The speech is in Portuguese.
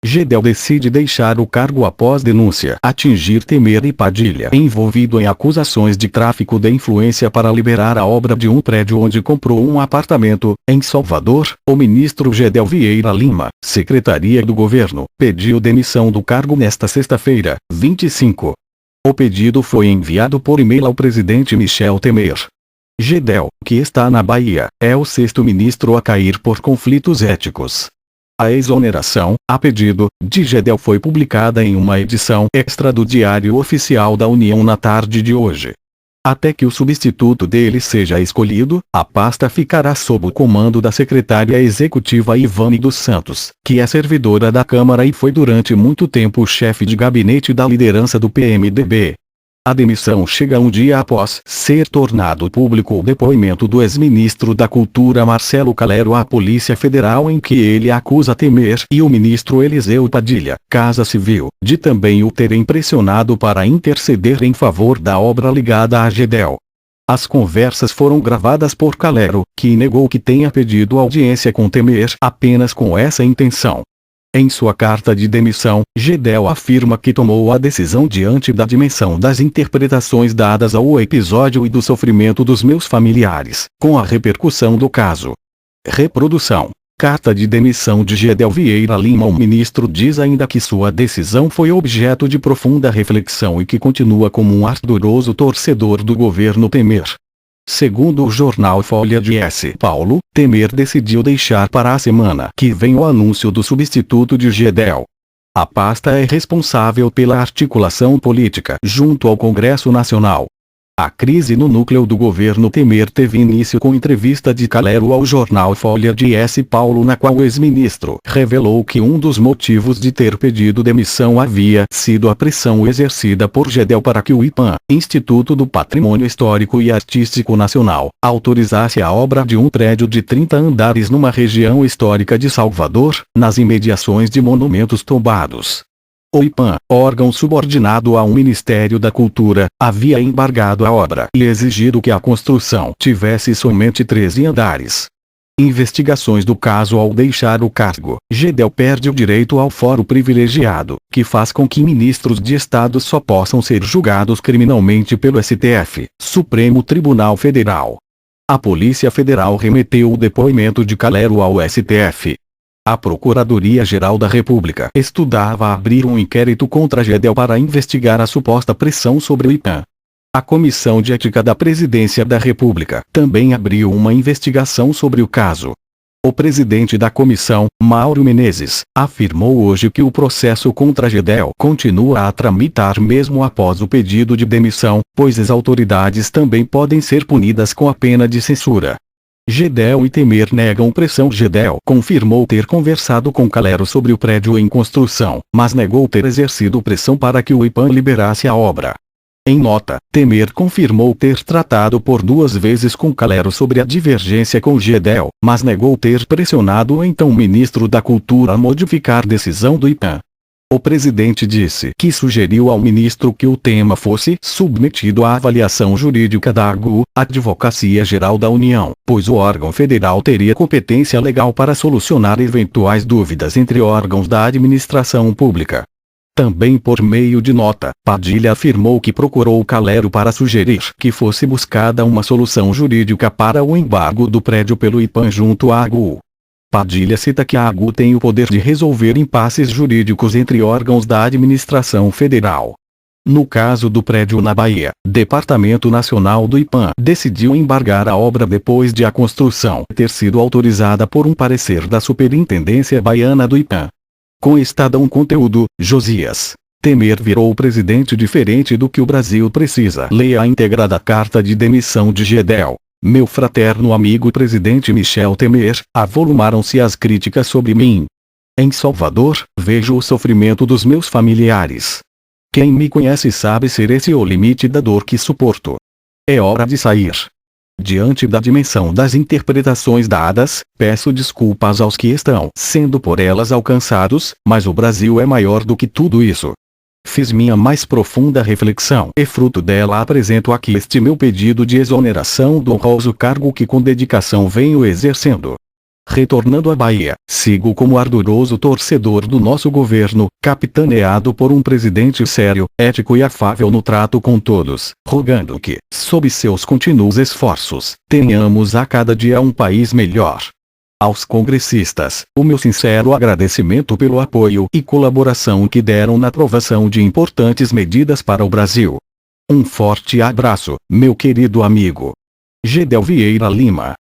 Gedel decide deixar o cargo após denúncia atingir Temer e Padilha envolvido em acusações de tráfico de influência para liberar a obra de um prédio onde comprou um apartamento, em Salvador. O ministro Gedel Vieira Lima, Secretaria do Governo, pediu demissão do cargo nesta sexta-feira, 25. O pedido foi enviado por e-mail ao presidente Michel Temer. Gedel, que está na Bahia, é o sexto ministro a cair por conflitos éticos. A exoneração, a pedido, de Gedel foi publicada em uma edição extra do Diário Oficial da União na tarde de hoje. Até que o substituto dele seja escolhido, a pasta ficará sob o comando da secretária executiva Ivane dos Santos, que é servidora da Câmara e foi durante muito tempo o chefe de gabinete da liderança do PMDB. A demissão chega um dia após ser tornado público o depoimento do ex-ministro da Cultura Marcelo Calero à Polícia Federal em que ele acusa Temer e o ministro Eliseu Padilha, Casa Civil, de também o terem pressionado para interceder em favor da obra ligada a Gedel. As conversas foram gravadas por Calero, que negou que tenha pedido audiência com Temer apenas com essa intenção. Em sua carta de demissão, Gedel afirma que tomou a decisão diante da dimensão das interpretações dadas ao episódio e do sofrimento dos meus familiares, com a repercussão do caso. Reprodução. Carta de demissão de Gedel Vieira Lima. O ministro diz ainda que sua decisão foi objeto de profunda reflexão e que continua como um ardoroso torcedor do governo Temer. Segundo o jornal Folha de S. Paulo, Temer decidiu deixar para a semana que vem o anúncio do substituto de Gedel. A pasta é responsável pela articulação política junto ao Congresso Nacional. A crise no núcleo do governo Temer teve início com entrevista de Calero ao jornal Folha de S. Paulo, na qual o ex-ministro revelou que um dos motivos de ter pedido demissão havia sido a pressão exercida por Gedel para que o IPAM, Instituto do Patrimônio Histórico e Artístico Nacional, autorizasse a obra de um prédio de 30 andares numa região histórica de Salvador, nas imediações de monumentos tombados. O IPAM, órgão subordinado ao Ministério da Cultura, havia embargado a obra e exigido que a construção tivesse somente 13 andares. Investigações do caso. Ao deixar o cargo, Gedel perde o direito ao foro privilegiado, que faz com que ministros de Estado só possam ser julgados criminalmente pelo STF, Supremo Tribunal Federal. A Polícia Federal remeteu o depoimento de Calero ao STF. A Procuradoria-Geral da República estudava abrir um inquérito contra Gedel para investigar a suposta pressão sobre o IPAM. A Comissão de Ética da Presidência da República também abriu uma investigação sobre o caso. O presidente da comissão, Mauro Menezes, afirmou hoje que o processo contra Gedel continua a tramitar mesmo após o pedido de demissão, pois as autoridades também podem ser punidas com a pena de censura. Gedel e Temer negam pressão. Gedel confirmou ter conversado com Calero sobre o prédio em construção, mas negou ter exercido pressão para que o IPAM liberasse a obra. Em nota, Temer confirmou ter tratado por 2 vezes com Calero sobre a divergência com Gedel, mas negou ter pressionado o então ministro da Cultura a modificar decisão do IPAM. O presidente disse que sugeriu ao ministro que o tema fosse submetido à avaliação jurídica da AGU, Advocacia Geral da União, pois o órgão federal teria competência legal para solucionar eventuais dúvidas entre órgãos da administração pública. Também por meio de nota, Padilha afirmou que procurou Calero para sugerir que fosse buscada uma solução jurídica para o embargo do prédio pelo IPAM junto à AGU. Padilha cita que a AGU tem o poder de resolver impasses jurídicos entre órgãos da administração federal. No caso do prédio na Bahia, Departamento Nacional do IPAM decidiu embargar a obra depois de a construção ter sido autorizada por um parecer da Superintendência Baiana do IPAM. Com Estadão Conteúdo, Josias. Temer virou o presidente diferente do que o Brasil precisa. Leia a íntegra da carta de demissão de Gedel. Meu fraterno amigo presidente Michel Temer, avolumaram-se as críticas sobre mim. Em Salvador, vejo o sofrimento dos meus familiares. Quem me conhece sabe ser esse o limite da dor que suporto. É hora de sair. Diante da dimensão das interpretações dadas, peço desculpas aos que estão sendo por elas alcançados, mas o Brasil é maior do que tudo isso. Fiz minha mais profunda reflexão e fruto dela apresento aqui este meu pedido de exoneração do honroso cargo que com dedicação venho exercendo. Retornando à Bahia, sigo como ardoroso torcedor do nosso governo, capitaneado por um presidente sério, ético e afável no trato com todos, rogando que, sob seus contínuos esforços, tenhamos a cada dia um país melhor. Aos congressistas, o meu sincero agradecimento pelo apoio e colaboração que deram na aprovação de importantes medidas para o Brasil. Um forte abraço, meu querido amigo. Gedel Vieira Lima.